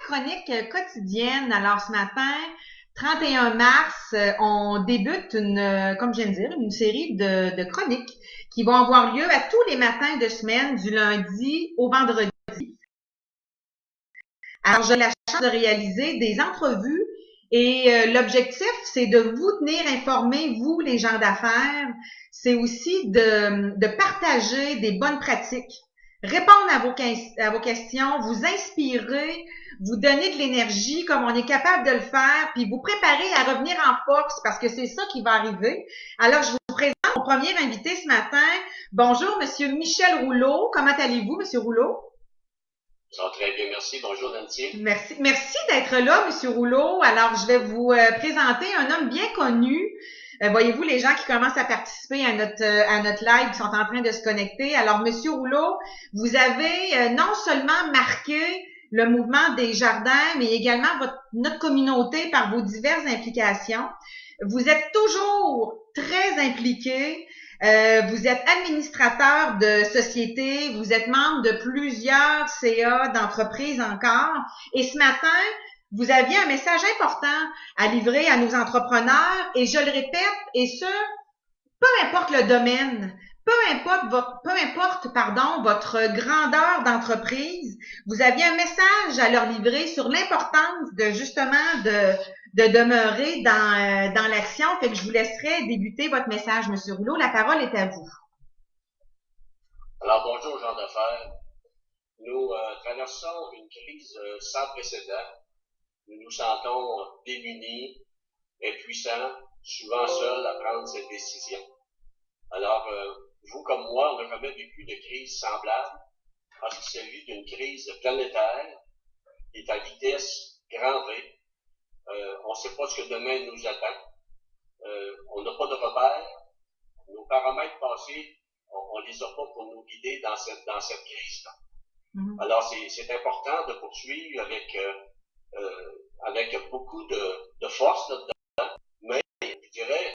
chronique quotidienne. Alors ce matin, 31 mars, on débute comme je viens de dire, une série de chroniques qui vont avoir lieu à tous les matins de semaine, du lundi au vendredi. Alors j'ai la chance de réaliser des entrevues et l'objectif, c'est de vous tenir informés, vous les gens d'affaires. C'est aussi de partager des bonnes pratiques, répondre à vos questions, vous inspirer, vous donner de l'énergie comme on est capable de le faire, puis vous préparer à revenir en force parce que c'est ça qui va arriver. Alors, je vous présente mon premier invité ce matin. Bonjour, Monsieur Michel Rouleau. Comment allez-vous, Monsieur Rouleau? Ça va très bien, merci. Bonjour, Nancy. Merci d'être là, Monsieur Rouleau. Alors, je vais vous présenter un homme bien connu. Voyez-vous, les gens qui commencent à participer à notre live qui sont en train de se connecter. Alors, Monsieur Rouleau, vous avez non seulement marqué le mouvement des jardins, mais également notre communauté par vos diverses implications. Vous êtes toujours très impliqué. Vous êtes administrateur de société, vous êtes membre de plusieurs CA d'entreprises encore. Et ce matin, vous aviez un message important à livrer à nos entrepreneurs. Et je le répète, et ce, peu importe le domaine, peu importe votre grandeur d'entreprise, vous aviez un message à leur livrer sur l'importance de justement de demeurer dans l'action. Fait que je vous laisserai débuter votre message, Monsieur Rouleau. La parole est à vous. Alors, bonjour, gens d'affaires. Nous traversons une crise sans précédent. Nous nous sentons démunis, impuissants, souvent seuls à prendre cette décision. Alors, vous comme moi, on n'a jamais vécu de crise semblable parce qu'il s'agit d'une crise planétaire qui est à vitesse grand V. On ne sait pas ce que demain nous attend. On n'a pas de repères. Nos paramètres passés, on les a pas pour nous guider dans cette crise-là. Mm-hmm. Alors, c'est important de poursuivre avec beaucoup de force là-dedans. Mais, je dirais,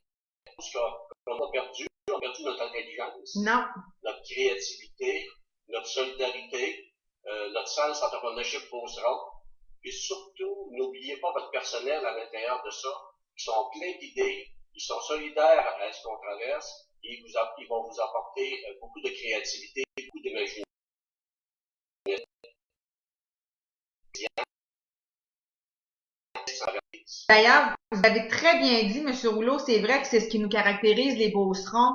qu'on a perdu notre intelligence, non, notre créativité, notre solidarité, notre sens entrepreneurship poseront. Puis surtout, n'oubliez pas votre personnel à l'intérieur de ça. Ils sont pleins d'idées, ils sont solidaires à ce qu'on traverse et ils vont vous apporter beaucoup de créativité, beaucoup d'imagination. D'ailleurs, vous avez très bien dit, M. Rouleau, c'est vrai que c'est ce qui nous caractérise, les Beaucerons.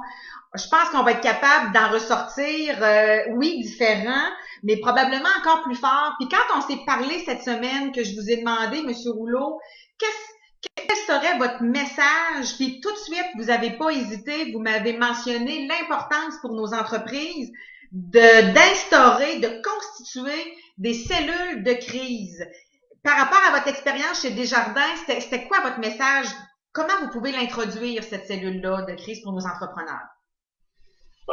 Je pense qu'on va être capable d'en ressortir, oui, différent, mais probablement encore plus fort. Puis quand on s'est parlé cette semaine, que je vous ai demandé, M. Rouleau, quel serait votre message? Puis tout de suite, vous n'avez pas hésité, vous m'avez mentionné l'importance pour nos entreprises d'instaurer, de constituer des cellules de crise. Par rapport à votre expérience chez Desjardins, c'était quoi votre message? Comment vous pouvez l'introduire, cette cellule-là de crise pour nos entrepreneurs?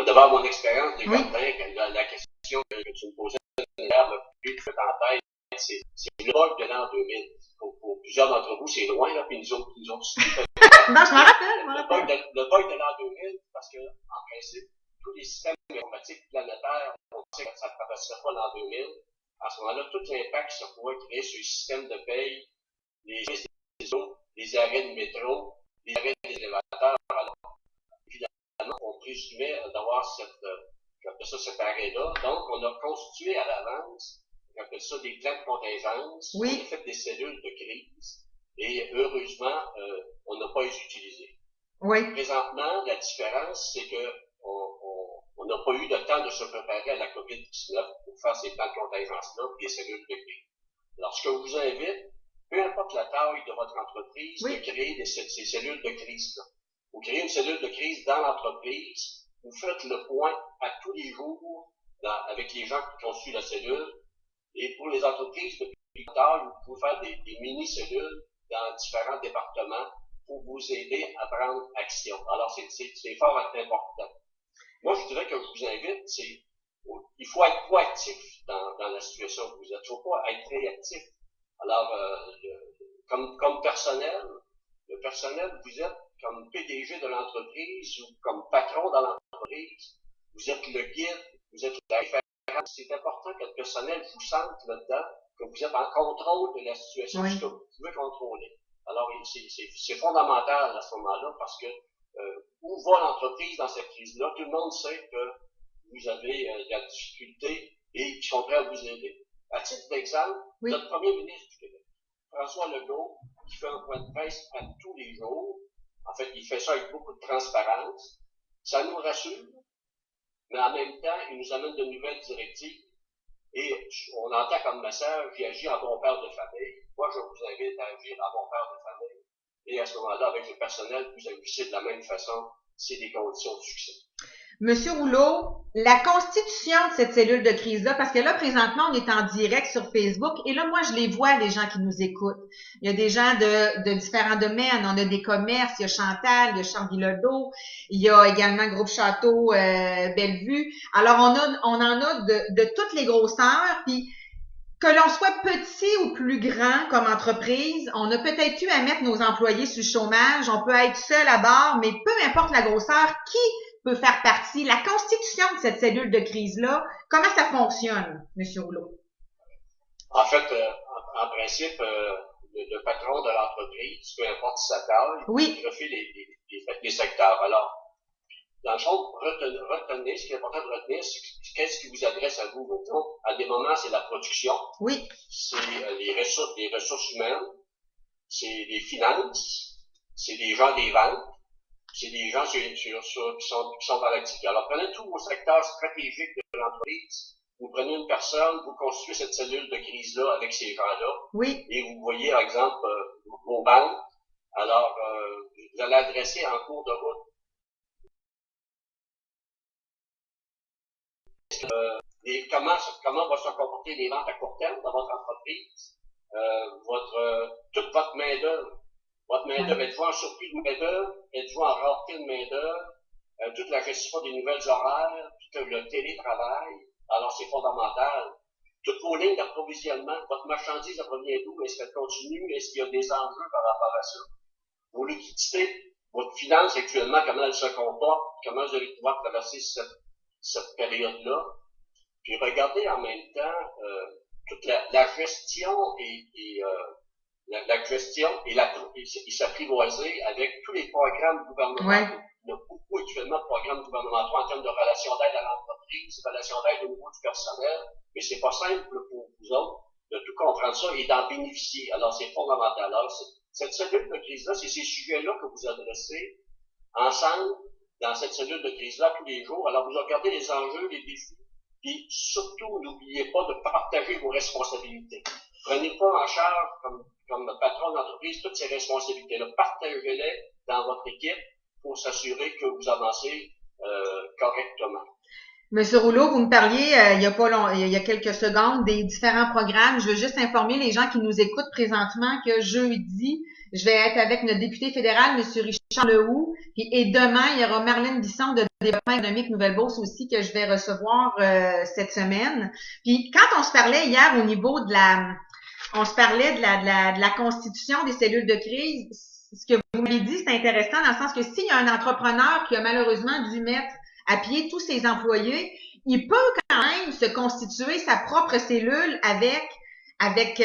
D'abord, mon expérience des jardins, la question que tu me posais, le plus que en tête, c'est le bug de l'an 2000. Pour plusieurs d'entre vous, c'est loin, là, puis nous autres aussi. Non, je m'en rappelle. Le bug de l'an 2000, parce que, en principe, tous les systèmes informatiques planétaires, on sait que ça ne traverserait pas l'an 2000. À ce moment-là, tout l'impact se pourrait créer sur le système de paye, les réseaux, les arrêts de métro, les arrêts des élévateurs. Alors, évidemment, on présumait d'avoir cet arrêt-là. Donc, on a constitué à l'avance, on appelle ça des plans de contingence. Oui. On a fait des cellules de crise. Et heureusement, on n'a pas les utilisées. Oui. Présentement, la différence, c'est que on n'a pas eu le temps de se préparer à la COVID-19 pour faire ces plans de contingence-là et des cellules de crise. Alors, ce que je vous invite, peu importe la taille de votre entreprise, de créer ces cellules de crise-là. Vous créez une cellule de crise dans l'entreprise, vous faites le point à tous les jours avec les gens qui constituent la cellule. Et pour les entreprises de plus taille, vous pouvez faire des mini-cellules dans différents départements pour vous aider à prendre action. Alors, c'est fort important. Moi, je dirais que je vous invite, il faut être proactif dans la situation que vous êtes. Il ne faut pas être réactif. Alors, comme personnel, le personnel, vous êtes comme PDG de l'entreprise ou comme patron dans l'entreprise. Vous êtes le guide, vous êtes la référence. C'est important que le personnel vous sente là-dedans que vous êtes en contrôle de la situation, ce que vous pouvez contrôler. Alors, c'est fondamental à ce moment-là parce que où va l'entreprise dans cette crise-là? Tout le monde sait que vous avez de la difficulté et ils sont prêts à vous aider. À titre d'exemple, notre premier ministre du Québec, François Legault, qui fait un point de presse à tous les jours, en fait, il fait ça avec beaucoup de transparence, ça nous rassure, mais en même temps, il nous amène de nouvelles directives et on entend comme message, il agit en bon père de famille. Moi, je vous invite à agir en bon père de famille. Et à ce moment-là, avec le personnel, vous agissez de la même façon. C'est des conditions de succès. Monsieur Rouleau, la constitution de cette cellule de crise-là, parce que là, présentement, on est en direct sur Facebook, et là, moi, je les vois, les gens qui nous écoutent. Il y a des gens de différents domaines, on a des commerces, il y a Chantal, il y a Charles Guillodeau, il y a également Groupe Château, Bellevue. Alors, on en a de toutes les grosseurs, puis que l'on soit petit ou plus grand comme entreprise, on a peut-être eu à mettre nos employés sur le chômage, on peut être seul à bord, mais peu importe la grosseur, qui peut faire partie, la constitution de cette cellule de crise-là, comment ça fonctionne, M. Rouleau? En fait, en principe, le patron de l'entreprise, peu importe sa taille, il refait les secteurs. Alors, dans le fond, retenez, ce qui est important de retenir, c'est qu'est-ce qui vous adresse à vous. Donc, à des moments, c'est la production. Oui. C'est les ressources humaines. C'est les finances. C'est des gens des ventes. C'est des gens qui sont dans l'activité. Alors, prenez tous vos secteurs stratégiques de l'entreprise. Vous prenez une personne, vous constituez cette cellule de crise-là avec ces gens-là. Oui. Et vous voyez, par exemple, vos banques. Alors, vous allez adresser en cours de route. Comment va se comporter les ventes à court terme dans votre entreprise, toute votre main-d'œuvre. Votre main-d'œuvre, êtes-vous en surplus de main-d'œuvre, êtes-vous en rareté de main-d'œuvre, toute la gestion des nouvelles horaires, tout le télétravail. Alors, c'est fondamental. Toutes vos lignes d'approvisionnement, votre marchandise, elle provient d'où? Est-ce qu'elle continue? Est-ce qu'il y a des enjeux par rapport à ça? Vos liquidités, votre finance actuellement, comment elle se comporte, comment vous allez pouvoir traverser cette période-là. Puis regardez en même temps toute la gestion et s'apprivoiser avec tous les programmes gouvernementaux. Ouais. Il y a beaucoup actuellement de programmes gouvernementaux en termes de relations d'aide à l'entreprise, relations d'aide au niveau du personnel, mais c'est pas simple pour vous autres de tout comprendre ça et d'en bénéficier. Alors c'est fondamental. Alors cette cellule de crise-là, c'est ces sujets-là que vous adressez ensemble dans cette cellule de crise-là tous les jours. Alors vous regardez les enjeux, les défis, puis surtout n'oubliez pas de partager vos responsabilités. Prenez pas en charge comme patron d'entreprise toutes ces responsabilités-là. Partagez-les dans votre équipe pour s'assurer que vous avancez correctement. Monsieur Rouleau, vous me parliez il y a quelques secondes des différents programmes. Je veux juste informer les gens qui nous écoutent présentement que jeudi, je vais être avec notre député fédéral, Monsieur Richard Lehoux, et demain, il y aura Marlène Bisson de Développement économique Nouvelle-Beauce aussi que je vais recevoir cette semaine. Puis quand on se parlait hier au niveau de la constitution des cellules de crise, ce que vous m'avez dit, c'est intéressant dans le sens que s'il y a un entrepreneur qui a malheureusement dû mettre à pied tous ses employés, il peut quand même se constituer sa propre cellule avec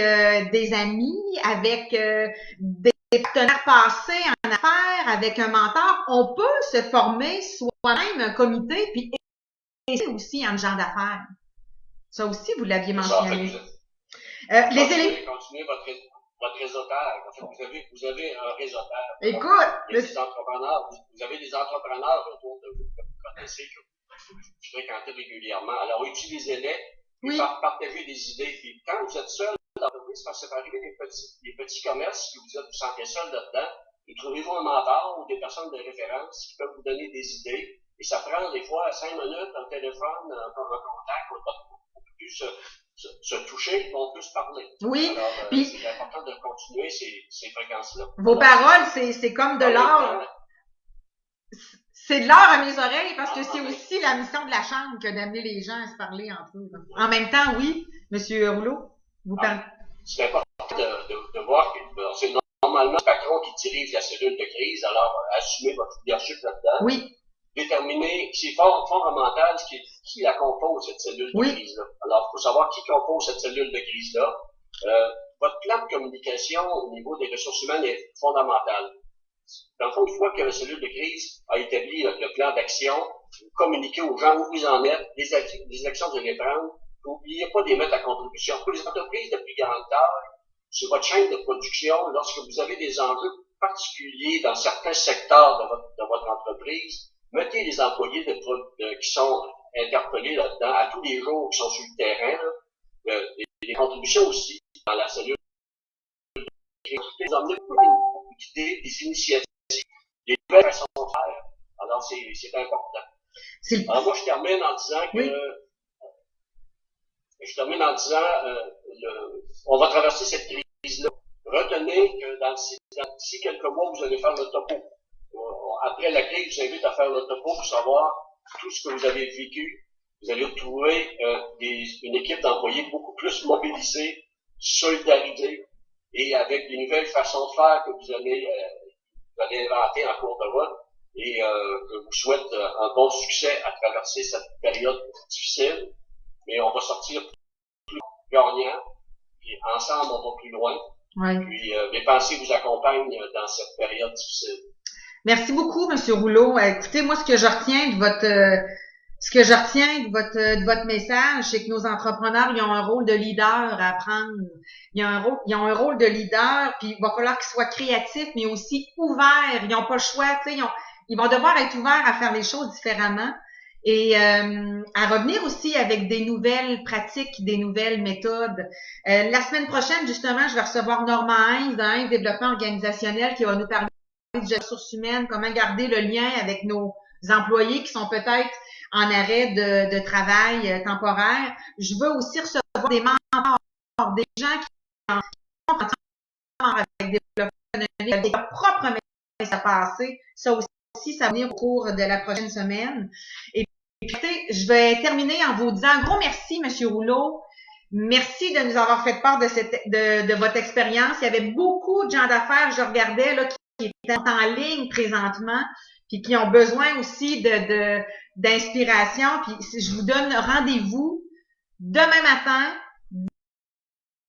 des amis, avec des partenaires passés en affaires, avec un mentor. On peut se former soi-même un comité, puis essayer aussi en genre d'affaires. Ça aussi, vous l'aviez mentionné. Continuez votre réseautage. En fait, vous avez un réseautage. Écoute, vous avez des entrepreneurs autour de vous que vous connaissez, que vous fréquentez régulièrement. Alors, utilisez-les, partagez des idées. Puis quand vous êtes seul dans l'entreprise, quand ça peut arriver des petits commerces, que vous sentez seul là-dedans, et trouvez-vous un mentor ou des personnes de référence qui peuvent vous donner des idées. Et ça prend des fois 5 minutes, un téléphone, un contact, on peut plus se toucher, on peut se parler. Oui. Alors, puis, c'est important de continuer ces fréquences-là. Vos paroles, c'est comme de l'or. C'est de l'or à mes oreilles parce que c'est aussi la mission de la Chambre que d'amener les gens à se parler entre eux. En même temps, oui, Monsieur Rouleau, vous parlez. C'est important de voir que c'est normalement le patron qui dirige la cellule de crise, alors assumez votre leadership là-dedans. Oui. Déterminer, c'est fondamental qui la compose, cette cellule de crise-là. Alors, il faut savoir qui compose cette cellule de crise-là. Votre plan de communication au niveau des ressources humaines est fondamental. Dans le fond, une fois que la cellule de crise a établi le plan d'action, vous communiquez aux gens où vous en êtes, les actions que vous allez prendre. N'oubliez pas de les mettre à contribution. Pour les entreprises de plus grande taille, sur votre chaîne de production, lorsque vous avez des enjeux particuliers dans certains secteurs de votre entreprise, mettez les employés qui sont interpellés là-dedans à tous les jours, qui sont sur le terrain, les contributions aussi dans la cellule. Vous emmenez beaucoup d'idées, des initiatives, des nouvelles façons de faire. Alors, c'est important. Alors, moi, je termine en disant que, on va traverser cette crise-là. Retenez que d'ici quelques mois, vous allez faire le topo. Après la crise, je vous invite à faire le topo pour savoir tout ce que vous avez vécu. Vous allez retrouver une équipe d'employés beaucoup plus mobilisée, solidarisée, et avec des nouvelles façons de faire que vous allez inventer en cours de route, et je vous souhaite un bon succès à traverser cette période difficile, mais on va sortir plus gagnant, puis ensemble on va plus loin. Ouais. Puis mes pensées vous accompagnent dans cette période difficile. Merci beaucoup, Monsieur Rouleau. Écoutez, moi, ce que je retiens de votre message, c'est que nos entrepreneurs, ils ont un rôle de leader à prendre. Ils ont un rôle de leader, puis il va falloir qu'ils soient créatifs, mais aussi ouverts. Ils n'ont pas le choix, tu sais, ils vont devoir être ouverts à faire les choses différemment et à revenir aussi avec des nouvelles pratiques, des nouvelles méthodes. La semaine prochaine, justement, je vais recevoir Normand Heinz de Heinz Développement Organisationnel qui va nous parler de ressources humaines, comment garder le lien avec nos employés qui sont peut-être en arrêt de travail temporaire. Je veux aussi recevoir des mentors, des gens qui ont avec développement économique, avec leur propre message à passer. Ça aussi, ça va venir au cours de la prochaine semaine. Et puis, je vais terminer en vous disant un gros merci, Monsieur Rouleau. Merci de nous avoir fait part de votre expérience. Il y avait beaucoup de gens d'affaires, je regardais, là, qui étaient en ligne présentement, puis qui ont besoin aussi d'inspiration. Puis je vous donne rendez-vous demain matin,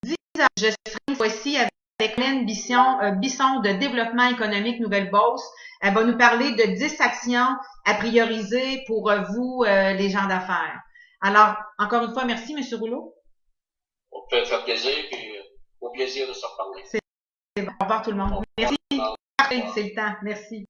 10 heures. Je serai ici avec Hélène Bisson de Développement économique Nouvelle-Beauce. Elle va nous parler de 10 actions à prioriser pour vous, les gens d'affaires. Alors, encore une fois, merci, M. Rouleau. On peut faire plaisir, puis au plaisir de se reparler. C'est bon. Au revoir tout le monde. Merci. C'est le temps. Merci.